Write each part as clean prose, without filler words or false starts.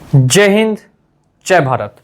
जय हिंद, जय भारत।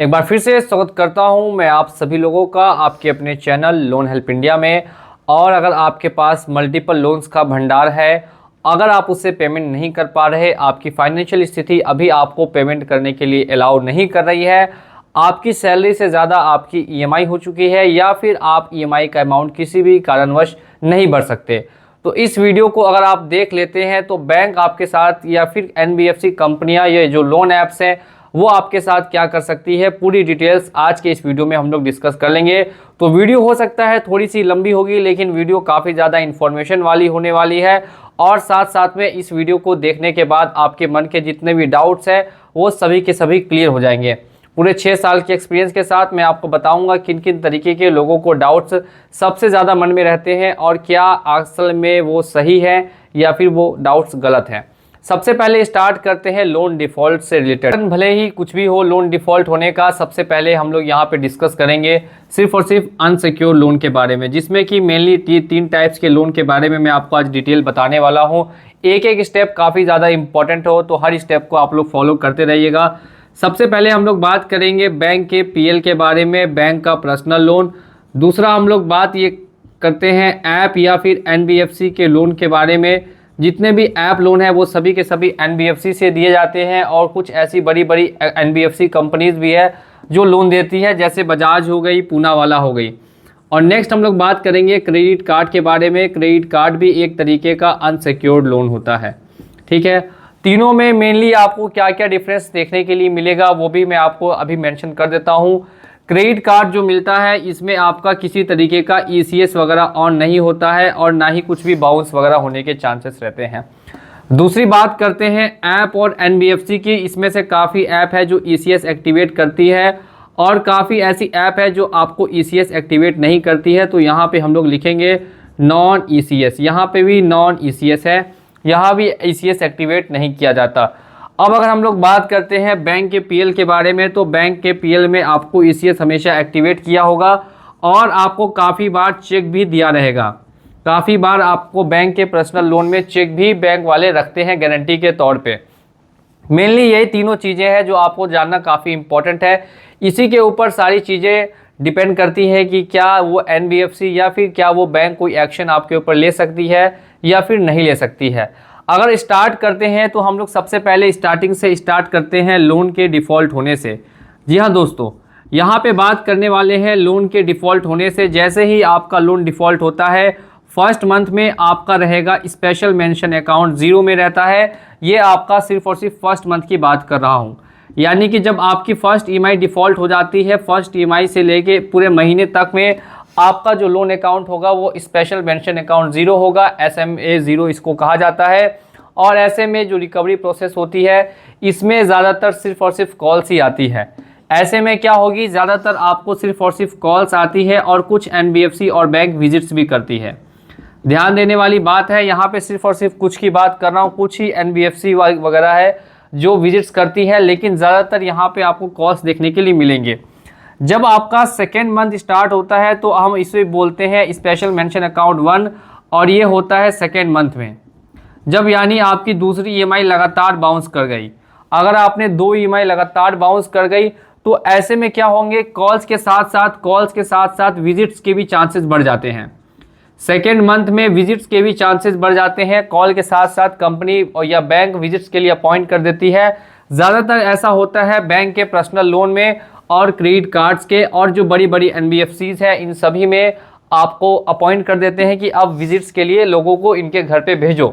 एक बार फिर से स्वागत करता हूं मैं आप सभी लोगों का आपके अपने चैनल लोन हेल्प इंडिया में। और अगर आपके पास मल्टीपल लोन्स का भंडार है, अगर आप उससे पेमेंट नहीं कर पा रहे, आपकी फाइनेंशियल स्थिति अभी आपको पेमेंट करने के लिए अलाउ नहीं कर रही है, आपकी सैलरी से ज़्यादा आपकी ईएमआई हो चुकी है या फिर आप ईएमआई का अमाउंट किसी भी कारणवश नहीं भर सकते, तो इस वीडियो को अगर आप देख लेते हैं तो बैंक आपके साथ या फिर एनबीएफसी कंपनियां, ये जो लोन ऐप्स हैं, वो आपके साथ क्या कर सकती है, पूरी डिटेल्स आज के इस वीडियो में हम लोग डिस्कस कर लेंगे। तो वीडियो हो सकता है थोड़ी सी लंबी होगी, लेकिन वीडियो काफ़ी ज़्यादा इन्फॉर्मेशन वाली होने वाली है। और साथ साथ में इस वीडियो को देखने के बाद आपके मन के जितने भी डाउट्स हैं वो सभी के सभी क्लियर हो जाएंगे। पूरे 6 साल के एक्सपीरियंस के साथ मैं आपको बताऊंगा किन किन तरीके के लोगों को डाउट्स सबसे ज़्यादा मन में रहते हैं और क्या असल में वो सही है या फिर वो डाउट्स गलत हैं। सबसे पहले स्टार्ट करते हैं लोन डिफ़ॉल्ट से रिलेटेड। भले ही कुछ भी हो, लोन डिफ़ॉल्ट होने का सबसे पहले हम लोग यहाँ पे डिस्कस करेंगे सिर्फ और सिर्फ अनसिक्योर लोन के बारे में, जिसमें कि मेनली 3 टाइप्स के लोन के बारे में मैं आपको आज डिटेल बताने वाला हूँ। एक एक स्टेप काफ़ी ज़्यादा इंपॉर्टेंट हो, तो हर स्टेप को आप लोग फॉलो करते रहिएगा। सबसे पहले हम लोग बात करेंगे बैंक के पीएल के बारे में, बैंक का पर्सनल लोन। दूसरा हम लोग बात ये करते हैं ऐप या फिर एनबीएफसी के लोन के बारे में। जितने भी ऐप लोन है वो सभी के सभी एनबीएफसी से दिए जाते हैं और कुछ ऐसी बड़ी बड़ी एनबीएफसी कंपनीज भी है जो लोन देती है, जैसे बजाज हो गई, पूनावाला हो गई। और नेक्स्ट हम लोग बात करेंगे क्रेडिट कार्ड के बारे में। क्रेडिट कार्ड भी एक तरीके का अनसिक्योर्ड लोन होता है, ठीक है। तीनों में मेनली आपको क्या क्या डिफरेंस देखने के लिए मिलेगा वो भी मैं आपको अभी मेंशन कर देता हूँ। क्रेडिट कार्ड जो मिलता है इसमें आपका किसी तरीके का ईसीएस वगैरह ऑन नहीं होता है और ना ही कुछ भी बाउंस वगैरह होने के चांसेस रहते हैं। दूसरी बात करते हैं ऐप और एनबीएफसी की। इसमें से काफ़ी ऐप है जो ईसीएस एक्टिवेट करती है और काफ़ी ऐसी ऐप है जो आपको ईसीएस एक्टिवेट नहीं करती है। तो यहाँ पे हम लोग लिखेंगे नॉन ईसीएस, यहाँ पे भी नॉन ईसीएस है, यहाँ भी ईसीएस एक्टिवेट नहीं किया जाता। अब अगर हम लोग बात करते हैं बैंक के पीएल के बारे में, तो बैंक के पीएल में आपको ईसीएस हमेशा एक्टिवेट किया होगा और आपको काफ़ी बार चेक भी दिया रहेगा। काफ़ी बार आपको बैंक के पर्सनल लोन में चेक भी बैंक वाले रखते हैं गारंटी के तौर पे। मेनली यही तीनों चीज़ें हैं जो आपको जानना काफ़ी इंपॉर्टेंट है। इसी के ऊपर सारी चीज़ें डिपेंड करती है कि क्या वो एनबीएफसी या फिर क्या वो बैंक कोई एक्शन आपके ऊपर ले सकती है या फिर नहीं ले सकती है। अगर स्टार्ट करते हैं तो हम लोग सबसे पहले स्टार्टिंग से स्टार्ट करते हैं लोन के डिफ़ॉल्ट होने से। जी हाँ दोस्तों, यहाँ पे बात करने वाले हैं लोन के डिफ़ॉल्ट होने से। जैसे ही आपका लोन डिफ़ॉल्ट होता है, फर्स्ट मंथ में आपका रहेगा स्पेशल मेंशन अकाउंट ज़ीरो में रहता है। ये आपका सिर्फ और सिर्फ फर्स्ट मंथ की बात कर रहा हूँ, यानी कि जब आपकी फर्स्ट ईएमआई डिफ़ॉल्ट हो जाती है, फर्स्ट ईएमआई से लेके पूरे महीने तक में आपका जो लोन अकाउंट होगा वो स्पेशल मेंशन अकाउंट ज़ीरो होगा। SMA ज़ीरो इसको कहा जाता है। और ऐसे में जो रिकवरी प्रोसेस होती है इसमें ज़्यादातर सिर्फ और सिर्फ कॉल्स ही आती है। ऐसे में क्या होगी, ज़्यादातर आपको सिर्फ और सिर्फ कॉल्स आती है और कुछ एनबीएफसी और बैंक विजिट्स भी करती है। ध्यान देने वाली बात है, यहाँ पे सिर्फ और सिर्फ कुछ की बात कर रहा हूँ, कुछ ही एनबीएफसी वगैरह है जो विजिट्स करती है, लेकिन ज़्यादातर यहाँ पे आपको कॉल्स देखने के लिए मिलेंगे। जब आपका सेकेंड मंथ स्टार्ट होता है तो हम इसे बोलते हैं स्पेशल मेंशन अकाउंट 1 और ये होता है सेकेंड मंथ में, जब यानी आपकी दूसरी ईएमआई लगातार बाउंस कर गई। अगर आपने 2 ईएमआई लगातार बाउंस कर गई तो ऐसे में क्या होंगे, कॉल्स के साथ साथ विजिट्स के भी चांसेस बढ़ जाते हैं। सेकेंड मंथ में विजिट्स के भी चांसेस बढ़ जाते हैं। कॉल के साथ साथ कंपनी और या बैंक विजिट्स के लिए अपॉइंट कर देती है। ज़्यादातर ऐसा होता है बैंक के पर्सनल लोन में और क्रेडिट कार्ड्स के, और जो बड़ी बड़ी एनबीएफसीज है इन सभी में आपको अपॉइंट कर देते हैं कि अब विजिट्स के लिए लोगों को इनके घर पे भेजो।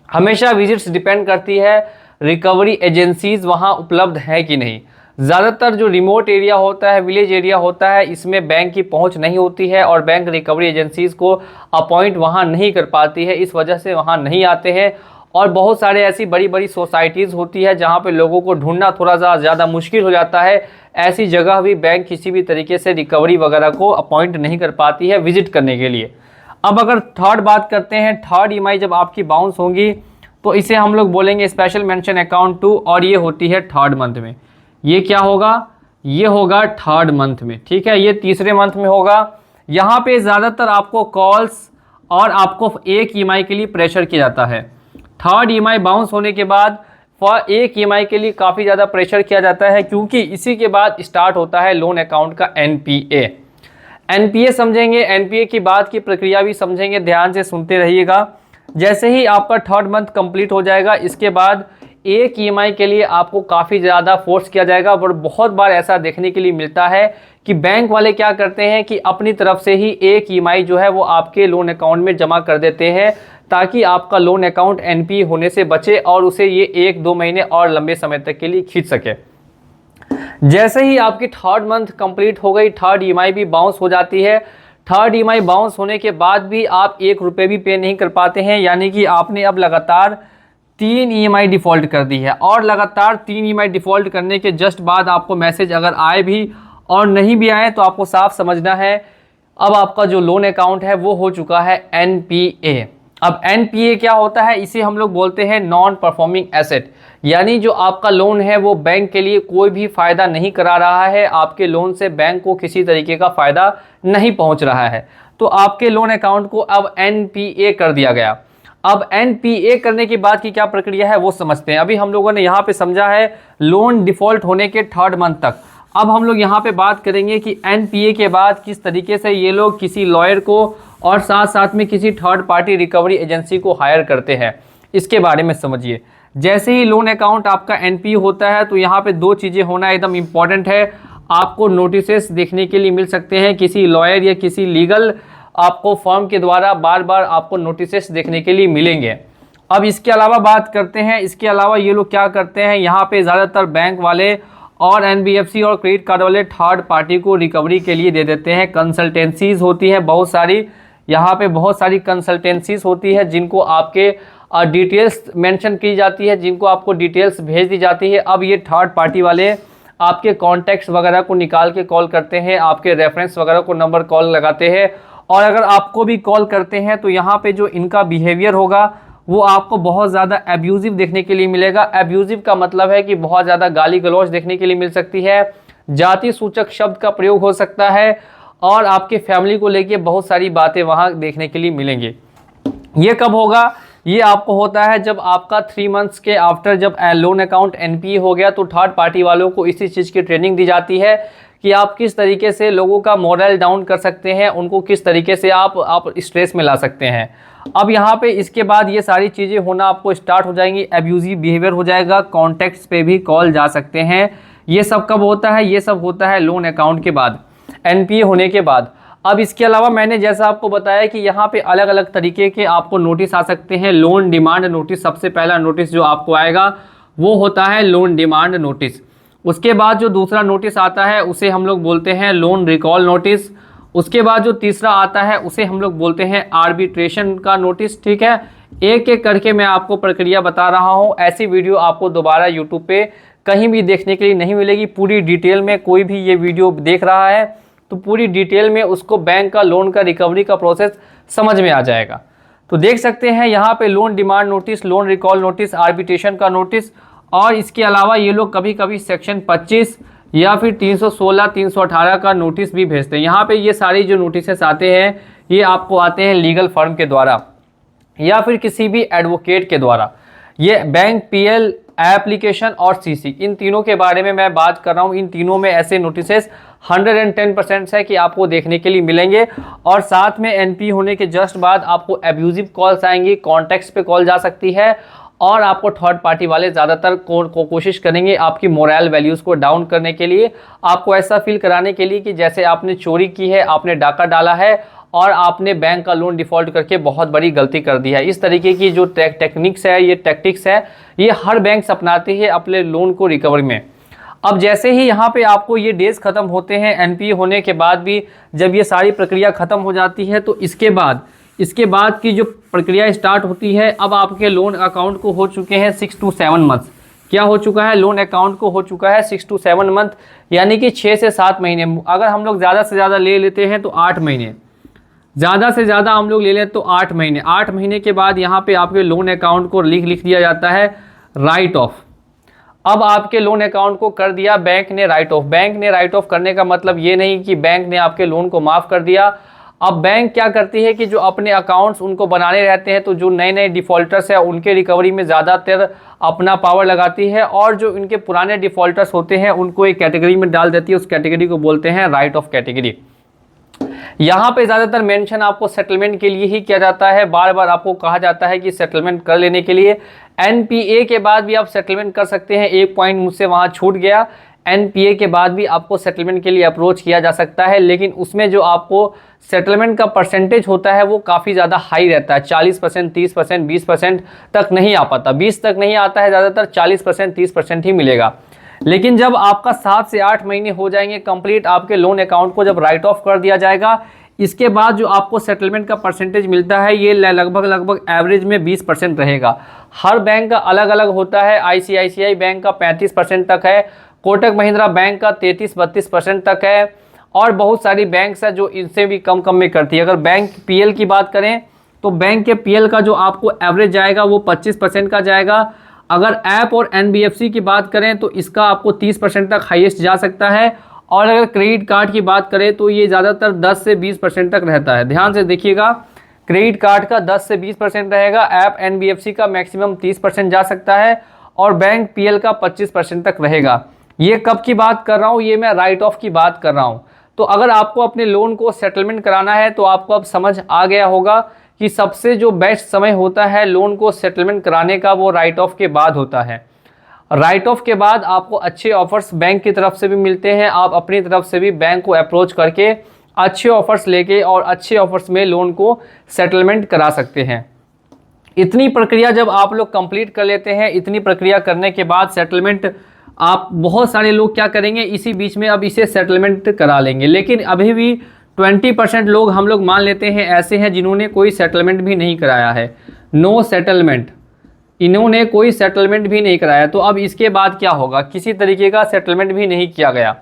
हमेशा विजिट्स डिपेंड करती है रिकवरी एजेंसीज वहाँ उपलब्ध है कि नहीं। ज़्यादातर जो रिमोट एरिया होता है, विलेज एरिया होता है, इसमें बैंक की पहुंच नहीं होती है और बैंक रिकवरी एजेंसीज को अपॉइंट वहाँ नहीं कर पाती है, इस वजह से वहाँ नहीं आते हैं। और बहुत सारे ऐसी बड़ी बड़ी सोसाइटीज़ होती है जहाँ पे लोगों को ढूंढना थोड़ा सा ज़्यादा मुश्किल हो जाता है। ऐसी जगह भी बैंक किसी भी तरीके से रिकवरी वगैरह को अपॉइंट नहीं कर पाती है विजिट करने के लिए। अब अगर थर्ड बात करते हैं, थर्ड ईएमआई जब आपकी बाउंस होंगी तो इसे हम लोग बोलेंगे स्पेशल मेंशन अकाउंट 2 और ये होती है थर्ड मंथ में। ये क्या होगा, ये होगा थर्ड मंथ में, ठीक है। ये तीसरे मंथ में होगा। यहाँ पे ज़्यादातर आपको कॉल्स और आपको एक ईएमआई के लिए प्रेशर किया जाता है। थर्ड ईएमआई बाउंस होने के बाद एक ईएमआई के लिए काफ़ी ज़्यादा प्रेशर किया जाता है, क्योंकि इसी के बाद स्टार्ट होता है लोन अकाउंट का एनपीए। एनपीए समझेंगे, एनपीए की बात की प्रक्रिया भी समझेंगे, ध्यान से सुनते रहिएगा। जैसे ही आपका थर्ड मंथ कंप्लीट हो जाएगा, इसके बाद एक ईएमआई के लिए आपको काफ़ी ज़्यादा फोर्स किया जाएगा। और बहुत बार ऐसा देखने के लिए मिलता है कि बैंक वाले क्या करते हैं कि अपनी तरफ से ही एक ईएमआई जो है वो आपके लोन अकाउंट में जमा कर देते हैं, ताकि आपका लोन अकाउंट एनपीए होने से बचे और उसे ये 1-2 महीने और लंबे समय तक के लिए खींच सके। जैसे ही आपकी थर्ड मंथ कंप्लीट हो गई, थर्ड ईएमआई भी बाउंस हो जाती है। थर्ड ईएमआई बाउंस होने के बाद भी आप 1 रुपये भी पे नहीं कर पाते हैं, यानी कि आपने अब लगातार 3 ईएमआई डिफ़ॉल्ट कर दी है। और लगातार 3 ईएमआई डिफ़ॉल्ट करने के जस्ट बाद आपको मैसेज अगर आए भी और नहीं भी आए तो आपको साफ समझना है अब आपका जो लोन अकाउंट है वो हो चुका है एनपीए। अब एनपीए क्या होता है, इसे हम लोग बोलते हैं नॉन परफॉर्मिंग एसेट, यानी जो आपका लोन है वो बैंक के लिए कोई भी फ़ायदा नहीं करा रहा है, आपके लोन से बैंक को किसी तरीके का फ़ायदा नहीं पहुंच रहा है, तो आपके लोन अकाउंट को अब एनपीए कर दिया गया। अब एनपीए करने के बाद की क्या प्रक्रिया है वो समझते हैं। अभी हम लोगों ने यहाँ पे समझा है लोन डिफ़ॉल्ट होने के थर्ड मंथ तक। अब हम लोग यहाँ पे बात करेंगे कि एनपीए के बाद किस तरीके से ये लोग किसी लॉयर को और साथ साथ में किसी थर्ड पार्टी रिकवरी एजेंसी को हायर करते हैं, इसके बारे में समझिए। जैसे ही लोन अकाउंट आपका एनपीए होता है तो यहाँ पे 2 चीज़ें होना एकदम इम्पॉर्टेंट है। आपको नोटिसेस देखने के लिए मिल सकते हैं, किसी लॉयर या किसी लीगल आपको फर्म के द्वारा बार बार आपको नोटिसेस देखने के लिए मिलेंगे। अब इसके अलावा बात करते हैं, इसके अलावा ये लोग क्या करते हैं, यहाँ पे ज़्यादातर बैंक वाले और एनबीएफसी और क्रेडिट कार्ड वाले थर्ड पार्टी को रिकवरी के लिए दे देते हैं। कंसल्टेंसीज होती है बहुत सारी, यहाँ पे बहुत सारी कंसल्टेंसीज होती है जिनको आपके डिटेल्स मेंशन की जाती है, जिनको आपको डिटेल्स भेज दी जाती है। अब ये थर्ड पार्टी वाले आपके कॉन्टैक्ट्स वगैरह को निकाल के कॉल करते हैं, आपके रेफरेंस वगैरह को नंबर कॉल लगाते हैं, और अगर आपको भी कॉल करते हैं तो यहाँ पे जो इनका बिहेवियर होगा वो आपको बहुत ज़्यादा एब्यूजिव देखने के लिए मिलेगा। एब्यूजिव का मतलब है कि बहुत ज़्यादा गाली गलौज देखने के लिए मिल सकती है, जाति सूचक शब्द का प्रयोग हो सकता है, और आपके फैमिली को लेके बहुत सारी बातें वहाँ देखने के लिए मिलेंगी। ये कब होगा, ये आपको होता है जब आपका 3 मंथ्स के आफ्टर जब लोन अकाउंट एनपीए हो गया, तो थर्ड पार्टी वालों को इसी चीज़ की ट्रेनिंग दी जाती है कि आप किस तरीके से लोगों का मोरल डाउन कर सकते हैं, उनको किस तरीके से आप स्ट्रेस में ला सकते हैं। अब यहाँ पे इसके बाद ये सारी चीज़ें होना आपको स्टार्ट हो जाएंगी, एब्यूजिव बिहेवियर हो जाएगा, कॉन्टैक्ट्स पे भी कॉल जा सकते हैं। ये सब कब होता है, ये सब होता है लोन अकाउंट के बाद, एनपीए होने के बाद। अब इसके अलावा मैंने जैसा आपको बताया कि यहाँ पे अलग अलग तरीके के आपको नोटिस आ सकते हैं। लोन डिमांड नोटिस, सबसे पहला नोटिस जो आपको आएगा वो होता है लोन डिमांड नोटिस। उसके बाद जो दूसरा नोटिस आता है उसे हम लोग बोलते हैं लोन रिकॉल नोटिस। उसके बाद जो तीसरा आता है उसे हम लोग बोलते हैं आर्बिट्रेशन का नोटिस। ठीक है, एक एक करके मैं आपको प्रक्रिया बता रहा हूँ। ऐसी वीडियो आपको दोबारा यूट्यूब पे कहीं भी देखने के लिए नहीं मिलेगी। पूरी डिटेल में कोई भी ये वीडियो देख रहा है तो पूरी डिटेल में उसको बैंक का लोन का रिकवरी का प्रोसेस समझ में आ जाएगा। तो देख सकते हैं यहाँ पे loan demand notice, loan recall notice, arbitration का नोटिस, और इसके अलावा ये लोग कभी कभी सेक्शन 25 या फिर 316, 318 का नोटिस भी भेजते हैं। यहाँ पे ये सारी जो नोटिसेस आते हैं ये आपको आते हैं लीगल फर्म के द्वारा या फिर किसी भी एडवोकेट के द्वारा। ये बैंक, पीएल, एप्लीकेशन और सीसी, इन तीनों के बारे में मैं बात कर रहा हूँ। इन तीनों में ऐसे नोटिसेस 110% है कि आपको देखने के लिए मिलेंगे। और साथ में एनपी होने के जस्ट बाद आपको एब्यूजिव कॉल्स आएंगी, कॉन्टैक्ट्स पे कॉल जा सकती है, और आपको थर्ड पार्टी वाले ज़्यादातर कोशिश करेंगे आपकी मोरल वैल्यूज़ को डाउन करने के लिए, आपको ऐसा फील कराने के लिए कि जैसे आपने चोरी की है, आपने डाका डाला है और आपने बैंक का लोन डिफ़ॉल्ट करके बहुत बड़ी गलती कर दी है। इस तरीके की जो टेक्निक्स है, ये टैक्टिक्स है, ये हर बैंक अपनाती है अपने लोन को रिकवर में। अब जैसे ही यहाँ पे आपको ये डेज़ ख़त्म होते हैं एनपीए होने के बाद भी, जब ये सारी प्रक्रिया ख़त्म हो जाती है तो इसके बाद की जो प्रक्रिया स्टार्ट होती है। अब आपके लोन अकाउंट को हो चुके हैं 6 to 7 मंथ्स। क्या हो चुका है, लोन अकाउंट को हो चुका है 6 to 7 मंथ, यानी कि 6 से 7 महीने। अगर हम लोग ज़्यादा से ज़्यादा ले लेते हैं तो 8 महीने, ज़्यादा से ज़्यादा हम लोग ले लें तो 8 महीने। 8 महीने के बाद यहाँ पे आपके लोन अकाउंट को लिख दिया जाता है राइट ऑफ। अब आपके लोन अकाउंट को कर दिया बैंक ने राइट ऑफ। बैंक ने राइट ऑफ करने का मतलब ये नहीं कि बैंक ने आपके लोन को माफ़ कर दिया। अब बैंक क्या करती है कि जो अपने अकाउंट्स उनको बनाने रहते हैं, तो जो नए नए डिफ़ॉल्टर्स हैं उनके रिकवरी में ज़्यादातर अपना पावर लगाती है, और जो इनके पुराने डिफ़ॉल्टर्स होते हैं उनको एक कैटेगरी में डाल देती है। उस कैटेगरी को बोलते हैं राइट ऑफ कैटेगरी। यहाँ पे ज़्यादातर मेंशन आपको सेटलमेंट के लिए ही किया जाता है। बार बार आपको कहा जाता है कि सेटलमेंट कर लेने के लिए एनपीए के बाद भी आप सेटलमेंट कर सकते हैं। एक पॉइंट मुझसे वहाँ छूट गया, एनपीए के बाद भी आपको सेटलमेंट के लिए अप्रोच किया जा सकता है, लेकिन उसमें जो आपको सेटलमेंट का परसेंटेज होता है वो काफ़ी ज़्यादा हाई रहता है। 40%, 30%, 20% तक नहीं आ पाता, 20 तक नहीं आता है, ज़्यादातर 40%, 30% ही मिलेगा। लेकिन जब आपका 7 से 8 महीने हो जाएंगे कंप्लीट, आपके लोन अकाउंट को जब राइट ऑफ कर दिया जाएगा, इसके बाद जो आपको सेटलमेंट का परसेंटेज मिलता है ये लगभग एवरेज में 20% रहेगा। हर बैंक का अलग अलग होता है। आईसीआईसीआई बैंक का 35% तक है, कोटक महिंद्रा बैंक का 33-32% तक है, और बहुत सारी बैंक्स है जो इनसे भी कम में करती है। अगर बैंक पीएल की बात करें तो बैंक के पीएल का जो आपको एवरेज जाएगा वो 25% का जाएगा। अगर ऐप और एनबीएफसी की बात करें तो इसका आपको 30% तक हाईएस्ट जा सकता है, और अगर क्रेडिट कार्ड की बात करें तो ये ज़्यादातर 10 से 20% तक रहता है। ध्यान से देखिएगा, क्रेडिट कार्ड का 10 से 20% रहेगा, ऐप एनबीएफसी का मैक्सिमम 30% जा सकता है, और बैंक पीएल का 25% तक रहेगा। ये कब की बात कर रहा हूँ, ये मैं राइट ऑफ की बात कर रहा हूँ। तो अगर आपको अपने लोन को सेटलमेंट कराना है तो आपको अब समझ आ गया होगा कि सबसे जो बेस्ट समय होता है लोन को सेटलमेंट कराने का वो राइट ऑफ के बाद होता है। राइट ऑफ के बाद आपको अच्छे ऑफर्स बैंक की तरफ से भी मिलते हैं। आप अपनी तरफ से भी बैंक को अप्रोच करके अच्छे ऑफर्स लेके और अच्छे ऑफर्स में लोन को सेटलमेंट करा सकते हैं। इतनी प्रक्रिया जब आप लोग कंप्लीट कर लेते हैं, इतनी प्रक्रिया करने के बाद सेटलमेंट आप बहुत सारे लोग क्या करेंगे, इसी बीच में अब इसे सेटलमेंट करा लेंगे। लेकिन अभी भी 20% लोग हम लोग मान लेते हैं ऐसे हैं जिन्होंने कोई सेटलमेंट भी नहीं कराया है। नो सेटलमेंट, इन्होंने कोई सेटलमेंट भी नहीं कराया। तो अब इसके बाद क्या होगा, किसी तरीके का सेटलमेंट भी नहीं किया गया।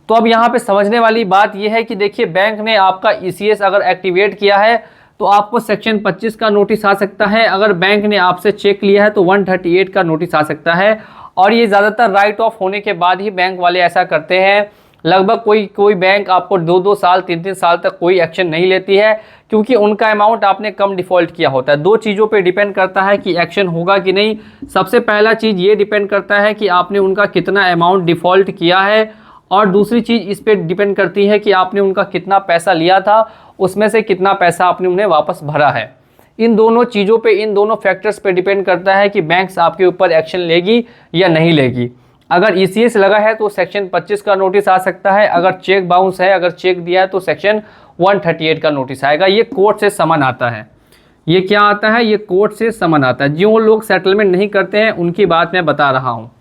तो अब यहाँ पे समझने वाली बात यह है कि देखिए, बैंक ने आपका ईसीएस अगर एक्टिवेट किया है तो आपको सेक्शन 25 का नोटिस आ सकता है। अगर बैंक ने आपसे चेक लिया है तो 138 का नोटिस आ सकता है। और ये ज़्यादातर राइट ऑफ होने के बाद ही बैंक वाले ऐसा करते हैं। लगभग कोई बैंक आपको 2-2 साल 3-3 साल तक कोई एक्शन नहीं लेती है, क्योंकि उनका अमाउंट आपने कम डिफ़ॉल्ट किया होता है। 2 चीज़ों पे डिपेंड करता है कि एक्शन होगा कि नहीं। सबसे पहला चीज़ ये डिपेंड करता है कि आपने उनका कितना अमाउंट डिफ़ॉल्ट किया है, और दूसरी चीज़ इस पर डिपेंड करती है कि आपने उनका कितना पैसा लिया था, उसमें से कितना पैसा आपने उन्हें वापस भरा है। इन दोनों चीज़ों पे, इन दोनों फैक्टर्स पे डिपेंड करता है कि बैंक्स आपके ऊपर एक्शन लेगी या नहीं लेगी। अगर ईसीएस लगा है तो सेक्शन 25 का नोटिस आ सकता है। अगर चेक बाउंस है, अगर चेक दिया है तो सेक्शन 138 का नोटिस आएगा। ये कोर्ट से समन आता है। ये क्या आता है, ये कोर्ट से समन आता है। जो लोग सेटलमेंट नहीं करते हैं उनकी बात मैं बता रहा हूँ।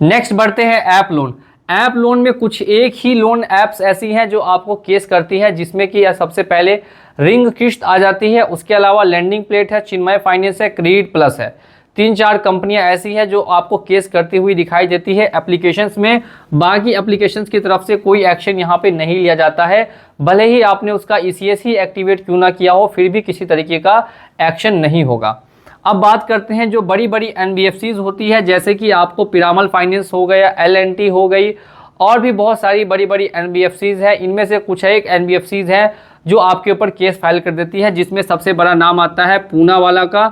नेक्स्ट बढ़ते हैं ऐप लोन। ऐप लोन में कुछ एक ही लोन ऐप्स ऐसी हैं जो आपको केस करती है, जिसमें कि सबसे पहले रिंग किश्त आ जाती है। उसके अलावा लैंडिंग प्लेट है, चिन्मय फाइनेंस है, क्रेडिट प्लस है। 3-4 कंपनियां ऐसी हैं जो आपको केस करती हुई दिखाई देती है एप्लीकेशंस में। बाकी एप्लीकेशंस की तरफ से कोई एक्शन यहाँ पे नहीं लिया जाता है। भले ही आपने उसका ईसीएस ही एक्टिवेट क्यों ना किया हो, फिर भी किसी तरीके का एक्शन नहीं होगा। अब बात करते हैं जो बड़ी बड़ी एनबीएफसीज होती है, जैसे कि आपको पिरामल फाइनेंस हो गया, एल&टी हो गई, और भी बहुत सारी बड़ी बड़ी एनबीएफसीज हैं। इनमें से कुछ एक एनबीएफसीज हैं जो आपके ऊपर केस फाइल कर देती है, जिसमें सबसे बड़ा नाम आता है पूनावाला का।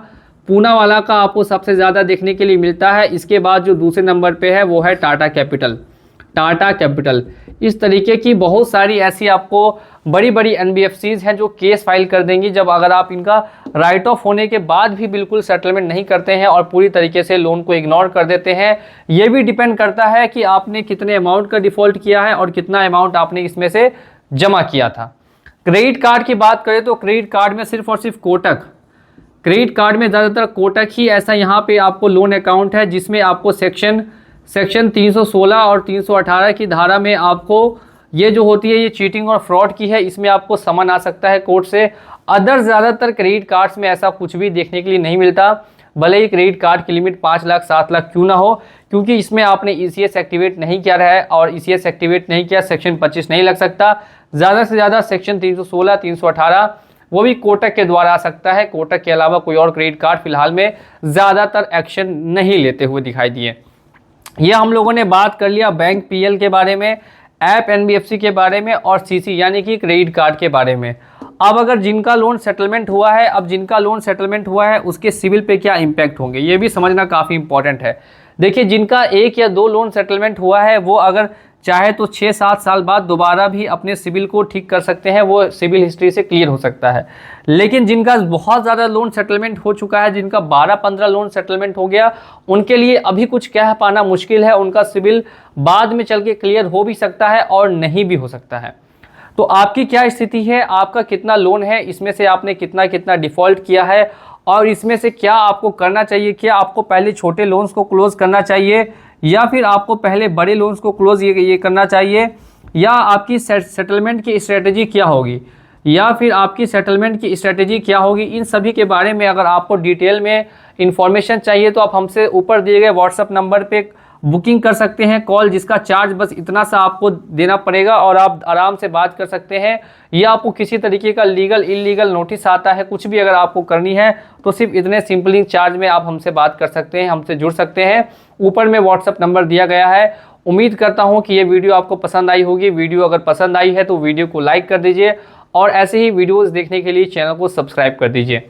पूनावाला का आपको सबसे ज़्यादा देखने के लिए मिलता है। इसके बाद जो दूसरे नंबर पे है वो है टाटा कैपिटल। टाटा कैपिटल, इस तरीके की बहुत सारी ऐसी आपको बड़ी बड़ी एनबीएफसीज हैं जो केस फाइल कर देंगी, जब अगर आप इनका राइट ऑफ होने के बाद भी बिल्कुल सेटलमेंट नहीं करते हैं और पूरी तरीके से लोन को इग्नोर कर देते हैं। ये भी डिपेंड करता है कि आपने कितने अमाउंट का डिफ़ॉल्ट किया है और कितना अमाउंट आपने इसमें से जमा किया था। क्रेडिट कार्ड की बात करें तो क्रेडिट कार्ड में सिर्फ और सिर्फ कोटक, क्रेडिट कार्ड में ज़्यादातर कोटक ही ऐसा यहाँ पे आपको लोन अकाउंट है, जिसमें आपको सेक्शन 316 और 318 की धारा में आपको ये जो होती है ये चीटिंग और फ्रॉड की है, इसमें आपको समन आ सकता है कोर्ट से। अदर ज़्यादातर क्रेडिट कार्ड्स में ऐसा कुछ भी देखने के लिए नहीं मिलता, भले ही क्रेडिट कार्ड की लिमिट 5 लाख 7 लाख क्यों ना हो, क्योंकि इसमें आपने ईसीएस एक्टिवेट नहीं किया है, और ईसीएस एक्टिवेट नहीं किया सेक्शन 25 नहीं लग सकता। ज़्यादा से ज़्यादा सेक्शन 316 318 वो भी कोटक के द्वारा आ सकता है। कोटक के अलावा कोई और क्रेडिट कार्ड फिलहाल में ज़्यादातर एक्शन नहीं लेते हुए दिखाई दिए। ये हम लोगों ने बात कर लिया बैंक पीएल के बारे में, ऐप एनबीएफसी के बारे में और सीसी यानी कि क्रेडिट कार्ड के बारे में। अब अगर जिनका लोन सेटलमेंट हुआ है, अब जिनका लोन सेटलमेंट हुआ है उसके सिविल पे क्या इम्पैक्ट होंगे, ये भी समझना काफ़ी इंपॉर्टेंट है। देखिए, जिनका 1 या 2 लोन सेटलमेंट हुआ है वो अगर चाहे तो 6-7 साल बाद दोबारा भी अपने सिविल को ठीक कर सकते हैं, वो सिविल हिस्ट्री से क्लियर हो सकता है। लेकिन जिनका बहुत ज़्यादा लोन सेटलमेंट हो चुका है, जिनका 12-15 लोन सेटलमेंट हो गया, उनके लिए अभी कुछ कह पाना मुश्किल है। उनका सिविल बाद में चल के क्लियर हो भी सकता है और नहीं भी हो सकता है। तो आपकी क्या स्थिति है, आपका कितना लोन है, इसमें से आपने कितना कितना डिफ़ॉल्ट किया है और इसमें से क्या आपको करना चाहिए। क्या आपको पहले छोटे लोन्स को क्लोज़ करना चाहिए या फिर आपको पहले बड़े लोन्स को क्लोज़ ये करना चाहिए, या आपकी सेटलमेंट की स्ट्रेटजी क्या होगी, या फिर आपकी सेटलमेंट की स्ट्रेटजी क्या होगी। इन सभी के बारे में अगर आपको डिटेल में इंफॉर्मेशन चाहिए तो आप हमसे ऊपर दिए गए व्हाट्सएप नंबर पे बुकिंग कर सकते हैं कॉल, जिसका चार्ज बस इतना सा आपको देना पड़ेगा और आप आराम से बात कर सकते हैं। या आपको किसी तरीके का लीगल इलीगल नोटिस आता है, कुछ भी अगर आपको करनी है तो सिर्फ इतने सिंपलिंग चार्ज में आप हमसे बात कर सकते हैं, हमसे जुड़ सकते हैं। ऊपर में व्हाट्सएप नंबर दिया गया है। उम्मीद करता हूँ कि ये वीडियो आपको पसंद आई होगी। वीडियो अगर पसंद आई है तो वीडियो को लाइक कर दीजिए और ऐसे ही वीडियोज़ देखने के लिए चैनल को सब्सक्राइब कर दीजिए।